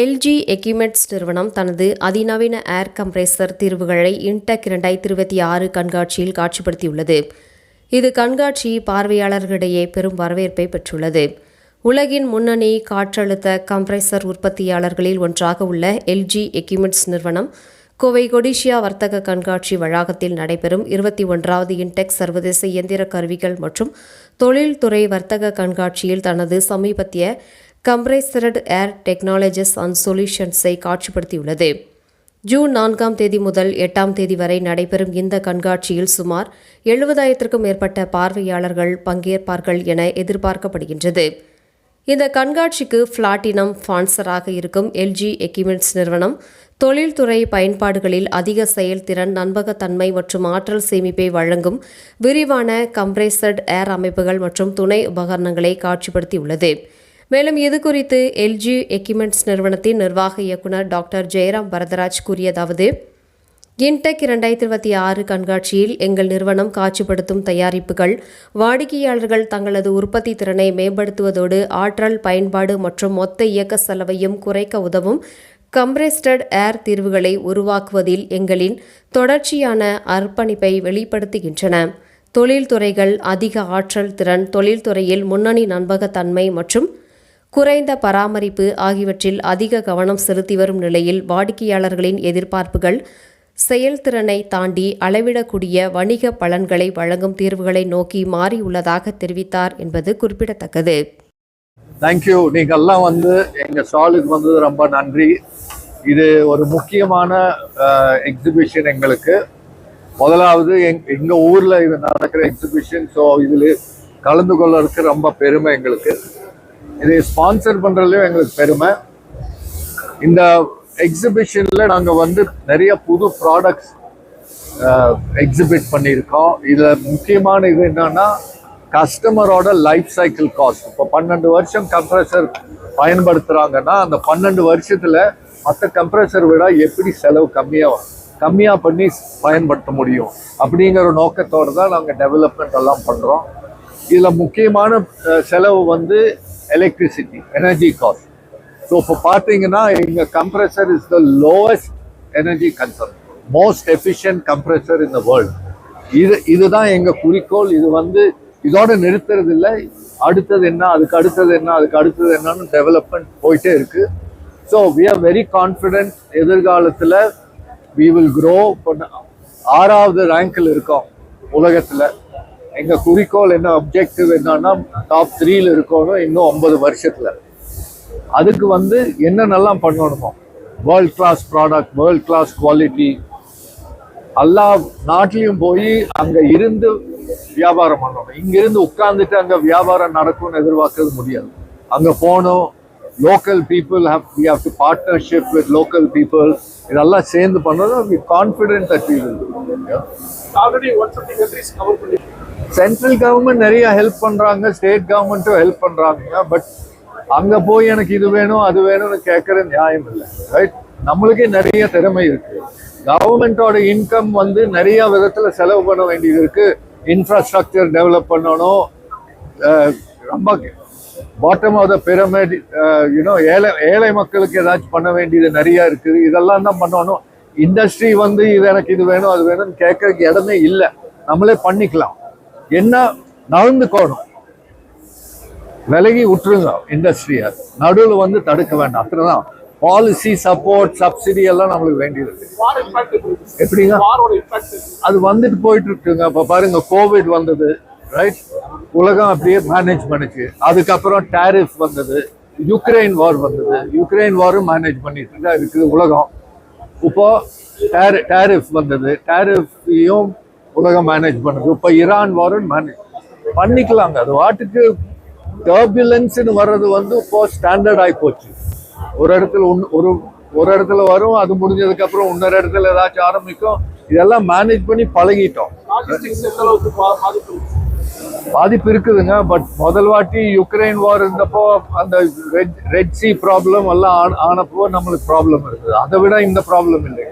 LG equipments நிறுவனம் தனது அதிநவீன ஏர் கம்ப்ரேசர் தீர்வுகளை இன்டெக் 2026 கண்காட்சியில் காட்சிப்படுத்தியுள்ளது. இது கண்காட்சி பார்வையாளர்களிடையே பெரும் வரவேற்பை பெற்றுள்ளது. உலகின் முன்னணி காற்றழுத்த கம்ப்ரேசர் உற்பத்தியாளர்களில் ஒன்றாக உள்ள எல்ஜி எக்யூப்மெண்ட்ஸ் நிறுவனம் கோவை கொடிஷியா வர்த்தக கண்காட்சி வளாகத்தில் நடைபெறும் 21வது இன்டெக் சர்வதேச இயந்திர கருவிகள் மற்றும் தொழில்துறை வர்த்தக கண்காட்சியில் தனது சமீபத்திய கம்ப்ரேசர்டு ஏர் டெக்னாலஜிஸ் அண்ட் சொல்யூஷன்ஸை காட்சிப்படுத்தியுள்ளது. ஜூன் 4ஆம் தேதி முதல் 8ஆம் தேதி வரை நடைபெறும் இந்த கண்காட்சியில் சுமார் 70,000க்கும் மேற்பட்ட பார்வையாளர்கள் பங்கேற்பார்கள் என எதிர்பார்க்கப்படுகின்றது. இந்த கண்காட்சிக்கு பிளாட்டினம் ஸ்பான்சராக இருக்கும் எல்ஜி எக்யூப்மெண்ட்ஸ் நிறுவனம் தொழில்துறை பயன்பாடுகளில் அதிக செயல்திறன், நம்பகத்தன்மை மற்றும் ஆற்றல் சேமிப்பை வழங்கும் விரிவான கம்ப்ரேசர்டு ஏர் அமைப்புகள் மற்றும் துணை உபகரணங்களை காட்சிப்படுத்தியுள்ளது. மேலும் இதுகுறித்து எல்ஜி எக்யூப்மெண்ட்ஸ் நிறுவனத்தின் நிர்வாக இயக்குநர் டாக்டர் ஜெயராம் வரதராஜ் கூறியதாவது, இன்டெக் 2026 கண்காட்சியில் எங்கள் நிறுவனம் காட்சிப்படுத்தும் தயாரிப்புகள் வாடிக்கையாளர்கள் தங்களது உற்பத்தி திறனை மேம்படுத்துவதோடு ஆற்றல் பயன்பாடு மற்றும் மொத்த இயக்க செலவையும் குறைக்க உதவும் கம்ப்ரேஸ்டு ஏர் தீர்வுகளை உருவாக்குவதில் எங்களின் தொடர்ச்சியான அர்ப்பணிப்பை வெளிப்படுத்துகின்றன. தொழில்துறைகள் அதிக ஆற்றல் திறன், தொழில்துறையில் முன்னணி நம்பகத்தன்மை மற்றும் குறைந்த பராமரிப்பு ஆகியவற்றில் அதிக கவனம் செலுத்தி வரும் நிலையில் வாடிக்கையாளர்களின் எதிர்பார்ப்புகள் செயல்திறனை தாண்டி அளவிடக்கூடிய வணிக பலன்களை வழங்கும் தீர்வுகளை நோக்கி மாறியுள்ளதாக தெரிவித்தார் என்பது குறிப்பிடத்தக்கது. தேங்க்யூ. நீங்கள்லாம் எங்க ஸ்டாலுக்கு வந்தது ரொம்ப நன்றி. இது ஒரு முக்கியமான எக்ஸிபிஷன் எங்களுக்கு. முதலாவது எங்க ஊர்ல இது நடக்கிற எக்ஸிபிஷன். ஸோ இதுல கலந்து கொள்ளறதுக்கு ரொம்ப பெருமை எங்களுக்கு. இதை ஸ்பான்சர் பண்றதுலயும் எங்களுக்கு பெருமை. இந்த எக்ஸிபிஷன்ல நாங்க நிறைய புது ப்ராடக்ட்ஸ் எக்ஸிபிட் பண்ணியிருக்கோம். இதுல முக்கியமான இது என்னன்னா கஸ்டமரோட லைஃப் சைக்கிள் காஸ்ட். இப்போ 12 வருஷம் கம்ப்ரஸர் பயன்படுத்துறாங்கன்னா அந்த 12 வருஷத்துல மற்ற கம்ப்ரஸர் விட எப்படி செலவு கம்மியா பண்ணி பயன்படுத்த முடியும் அப்படிங்கிற ஒரு நோக்கத்தோடு தான் நாங்கள் டெவலப்மெண்ட் எல்லாம் பண்றோம். இதுல முக்கியமான செலவு எலக்ட்ரிசிட்டி, எனர்ஜி காஸ்ட். ஸோ இப்போ பார்த்தீங்கன்னா எங்க compressor is the lowest energy concern, most efficient compressor in the world. இதுதான் எங்க குறிக்கோள். இது இதோட நிறுத்துறது இல்லை. அடுத்தது என்ன, அதுக்கு அடுத்தது என்ன, அதுக்கு அடுத்தது என்னன்னு டெவலப்மெண்ட் போயிட்டே இருக்கு. So we are very confident. எதிர்காலத்தில் we will grow. 6வது ரேங்க்ல இருக்கோம் உலகத்துல. எங்க குறிக்கோள் என்ன, அப்ஜெக்டிவ் என்னன்னா டாப் 3ல இருக்கணும் இன்னும் 9 வருஷத்துல. அதுக்கு என்னென்னலாம் பண்ணணுமோ, world class product, world class quality, எல்லா நாட்டிலையும் போய் அங்க இருந்து வியாபாரம் பண்ணணும். இங்கிருந்து உட்கார்ந்துட்டு அங்க வியாபாரம் நடக்கும்னு எதிர்பார்க்கறது முடியாது. அங்க போகணும். Local people we have to partnership with local people. இதெல்லாம் சேர்ந்து பண்ணது. we confident that we will do. Already 150 countries cover பண்ணி சென்ட்ரல் கவர்மெண்ட் நிறைய ஹெல்ப் பண்றாங்க, ஸ்டேட் கவர்மெண்ட்டும் ஹெல்ப் பண்றாங்க. பட் அங்க போய் எனக்கு இது வேணும் அது வேணும்னு கேட்கறது நியாயம் இல்லை, ரைட்? நம்மளுக்கே நிறைய திறமை இருக்கு. கவர்மெண்டோட இன்கம் நிறைய விதத்துல செலவு பண்ண வேண்டியது இருக்கு. இன்ஃப்ராஸ்ட்ரக்சர் டெவலப் பண்ணணும். ரொம்ப பாட்டம் ஆஃப் த பிரமிட், ஏழை மக்களுக்கு ஏதாச்சும் பண்ண வேண்டியது நிறைய இருக்குது. இதெல்லாம் தான் பண்ணணும். இண்டஸ்ட்ரி இது எனக்கு இது வேணும் அது வேணும்னு கேட்கறதுக்கு இடமே இல்லை. நம்மளே பண்ணிக்கலாம். என்ன நடந்துக்கணும், விலகி விட்டுருங்க இண்டஸ்ட்ரியை. நடுவில் தடுக்க வேண்டாம். அத்தனைதான். பாலிசி சப்போர்ட், சப்சிடி எல்லாம் நம்மளுக்கு வேண்டியது இருக்கு. எப்படிங்க அது போயிட்டு இருக்குங்க. இப்ப பாருங்க, கோவிட் வந்தது, ரைட்? உலகம் அப்படியே மேனேஜ் பண்ணுச்சு. அதுக்கப்புறம் டாரிஃப் வந்தது, யுக்ரைன் வார் வந்தது. யுக்ரைன் வாரும் மேனேஜ் பண்ணிட்டு தான் இருக்குது உலகம். இப்போ டாரிஃப் வந்தது, டாரிஃபையும் உலகம் மேனேஜ் பண்ணுது. இப்போ ஈரான் வாரும் மேனேஜ் பண்ணிக்கலாங்க. அது வாட்டுக்கு டர்புலன்ஸ்னு வர்றது இப்போ ஸ்டாண்டர்ட் ஆகி போச்சு. ஒரு இடத்துல வரும், அது முடிஞ்சதுக்கு அப்புறம் இன்னொரு இடத்துல ஏதாச்சும் ஆரம்பிக்கும். இதெல்லாம் மேனேஜ் பண்ணி பழகிட்டோம். பாதிப்பு இருக்குதுங்க. பட் முதல் வாட்டி யுக்ரைன் வார் இருந்தப்போ அந்த ரெட் சி ப்ராப்ளம் எல்லாம் ஆனப்போ நம்மளுக்கு ப்ராப்ளம் இருக்குது. அதை விட இந்த ப்ராப்ளம் இல்லை.